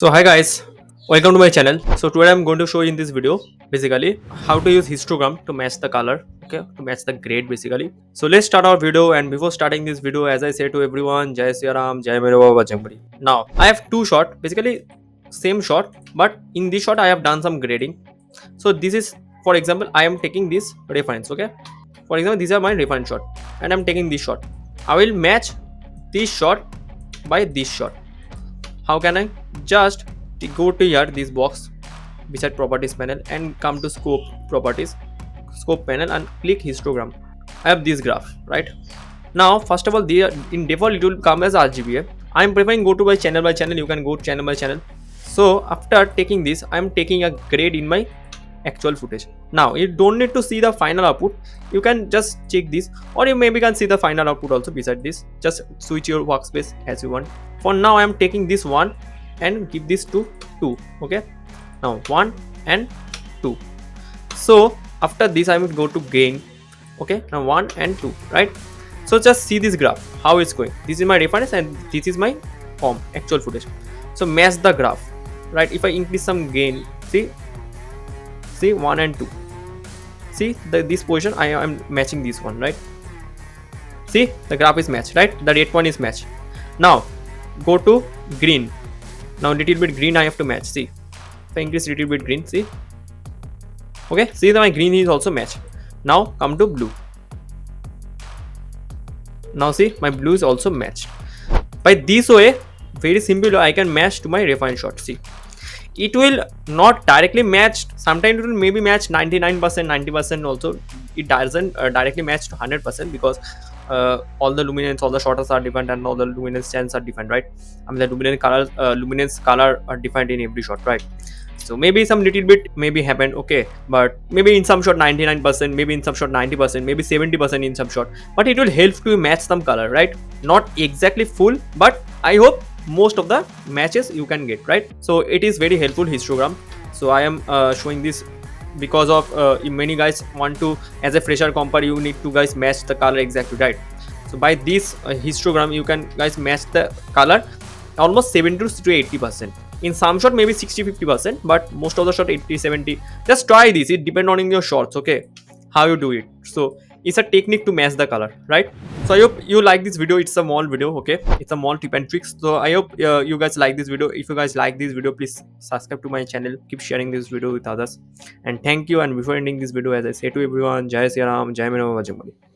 So hi guys, welcome to my channel. So today I'm going to show you in this video basically how to use histogram to match the color, okay, to match the grade basically. So let's start our video, and before starting this video, as I say to everyone, Jai Sri Ram, Jai MERA, BAJRANGBALI. Now I have two shot, basically same shot, but in this shot I have done some grading. So this is, for example, I am taking this reference, okay. For example, these are my reference shot, and I'm taking this shot. I will match this shot by this shot. How can I? Just go to here, this box beside properties panel, and come to scope properties, scope panel, and click histogram. I have this graph, right? Now first of all, in default it will come as RGBA. I am preferring go to by channel. You can go to channel by channel. So after taking this, I am taking a grade in my actual footage. Now you don't need to see the final output, you can just check this, or you maybe can see the final output also beside this. Just switch your workspace as you want. For now I am taking this one and give this to 2, okay. Now 1 and 2. So after this I will go to gain, okay. Now 1 and 2, right? So just see this graph how it's going. This is my reference and this is my actual footage. So match the graph, right? If I increase some gain, see 1 and 2, see this position I am matching this one, right? See the graph is matched, right? The rate point is matched. Now go to green. Now little bit green I have to match. See, if I increase little bit green, see, okay, see that my green is also matched. Now come to blue. Now see my blue is also matched. By this way, very simple, I can match to my reference shot. See, it will not directly match, sometimes it will maybe match 99%, 90% also. It doesn't directly match to 100% because all the luminance, all the shutters are different, and all the luminance channels are different, right? I mean the luminance color are different in every shot, right? So maybe some little bit maybe happen, okay, but maybe in some shot 99%, maybe in some shot 90%, maybe 70% in some shot, but it will help to match some color, right? Not exactly full, but I hope most of the matches you can get, right? So it is very helpful histogram. So I am showing this because of many guys want to, as a fresher comper, you need to guys match the color exactly, right? So by this histogram you can guys match the color almost 70 to 80%. In some shot maybe 60-50%, but most of the shot 80-70. Just try this, it depends on your shots, okay, how you do it. So it's a technique to match the color, right? So I hope you like this video. It's a small video, okay, it's a small tip and tricks. So I hope you guys like this video. If you guys like this video, please subscribe to my channel, keep sharing this video with others, and thank you. And before ending this video, as I say to everyone, Jai Sri Ram, Jai MERA, BAJRANGBALI.